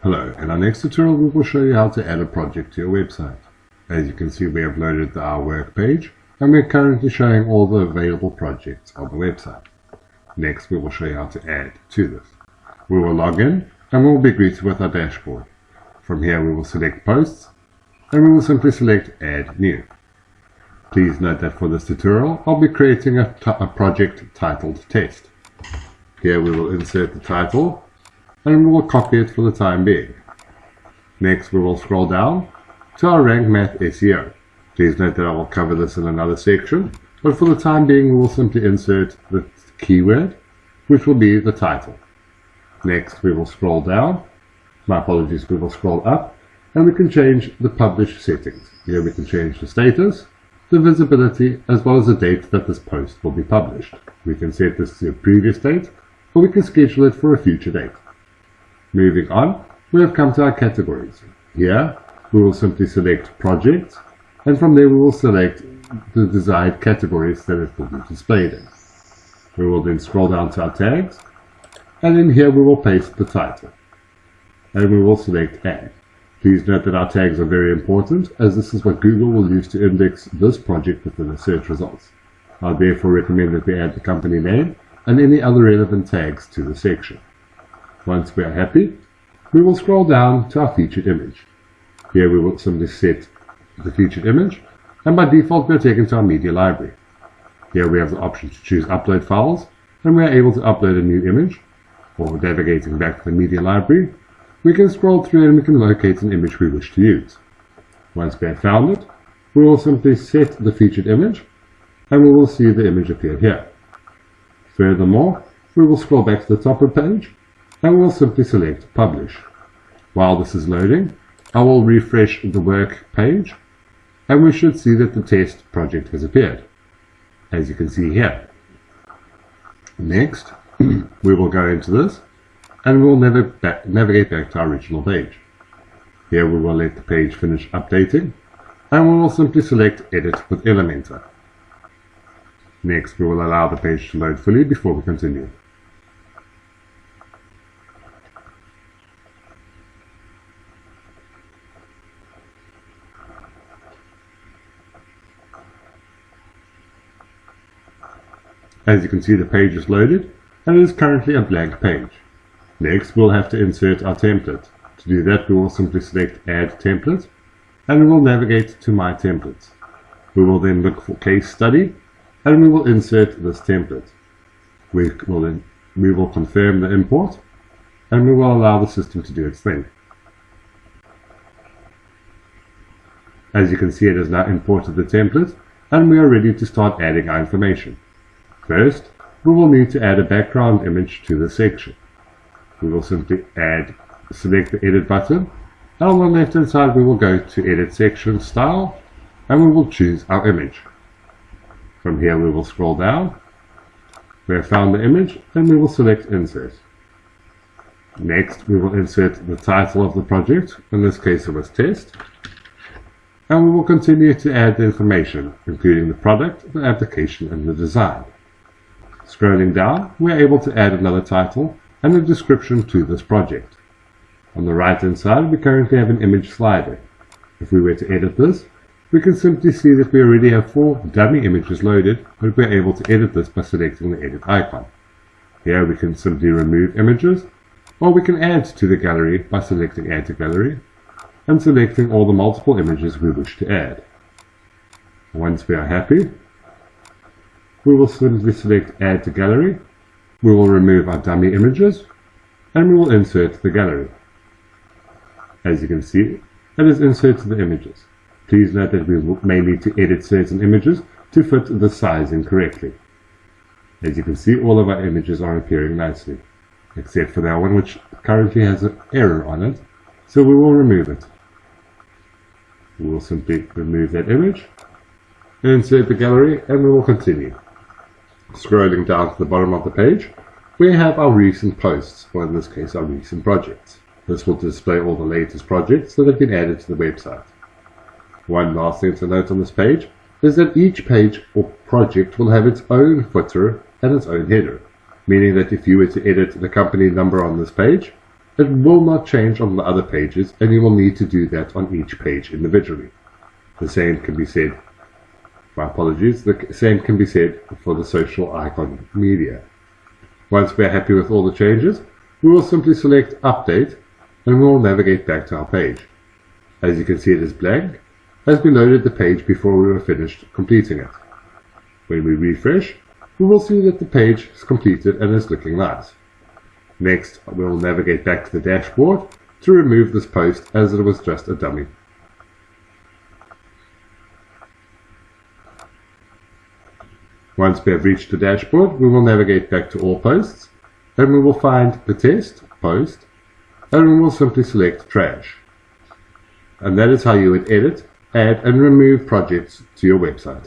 Hello, in our next tutorial we will show you how to add a project to your website. As you can see, we have loaded our work page and we're currently showing all the available projects on the website. Next we will show you how to add to this. We will log in and we will be greeted with our dashboard. From here we will select posts and we will simply select add new. Please note that for this tutorial I'll be creating a project titled test. Here we will insert the title and we will copy it for the time being. Next we will scroll down to our Rank Math SEO. Please note that I will cover this in another section, but for the time being we will simply insert the keyword, which will be the title. Next we will scroll down, we will scroll up, and we can change the publish settings. Here we can change the status, the visibility, as well as the date that this post will be published. We can set this to a previous date, or we can schedule it for a future date. Moving on, we have come to our categories. Here, we will simply select projects, and from there we will select the desired categories that it will be displayed in. We will then scroll down to our tags, and in here we will paste the title. And we will select add. Please note that our tags are very important, as this is what Google will use to index this project within the search results. I therefore recommend that we add the company name and any other relevant tags to the section. Once we are happy, we will scroll down to our featured image. Here we will simply set the featured image, and by default we are taken to our media library. Here we have the option to choose upload files, and we are able to upload a new image. Or navigating back to the media library, we can scroll through and we can locate an image we wish to use. Once we have found it, we will simply set the featured image, and we will see the image appear here. Furthermore, we will scroll back to the top of the page, and we'll simply select Publish. While this is loading, I will refresh the work page, and we should see that the test project has appeared, as you can see here. Next, we will go into this, and we will navigate back to our original page. Here we will let the page finish updating, and we will simply select Edit with Elementor. Next, we will allow the page to load fully before we continue. As you can see, the page is loaded and it is currently a blank page. Next, we'll have to insert our template. To do that, we will simply select Add Template and we will navigate to My Templates. We will then look for Case Study and we will insert this template. We will confirm the import and we will allow the system to do its thing. As you can see, it has now imported the template and we are ready to start adding our information. First, we will need to add a background image to the section. We will simply select the Edit button, and on the left hand side we will go to Edit Section Style, and we will choose our image. From here we will scroll down. We have found the image, and we will select Insert. Next, we will insert the title of the project, in this case it was Test, and we will continue to add the information, including the product, the application, and the design. Scrolling down, we are able to add another title and a description to this project. On the right hand side, we currently have an image slider. If we were to edit this, we can simply see that we already have 4 dummy images loaded, but we are able to edit this by selecting the edit icon. Here we can simply remove images, or we can add to the gallery by selecting Add to Gallery and selecting all the multiple images we wish to add. Once we are happy, we will simply select Add to Gallery, we will remove our dummy images, and we will insert the gallery. As you can see, it has inserted the images. Please note that we may need to edit certain images to fit the sizing correctly. As you can see, all of our images are appearing nicely, except for that one which currently has an error on it, so we will remove it. We will simply remove that image, insert the gallery, and we will continue. Scrolling down to the bottom of the page, we have our recent posts, or in this case our recent projects. This will display all the latest projects that have been added to the website. One last thing to note on this page is that each page or project will have its own footer and its own header, meaning that if you were to edit the company number on this page, it will not change on the other pages, and you will need to do that on each page individually. The same can be said, the same can be said for the social icon media. Once we are happy with all the changes, we will simply select Update, and we will navigate back to our page. As you can see, it is blank, as we loaded the page before we were finished completing it. When we refresh, we will see that the page is completed and is looking nice. Next, we will navigate back to the dashboard to remove this post, as it was just a dummy. Once we have reached the dashboard, we will navigate back to all posts, and we will find the test post, and we will simply select Trash. And that is how you would edit, add and remove projects to your website.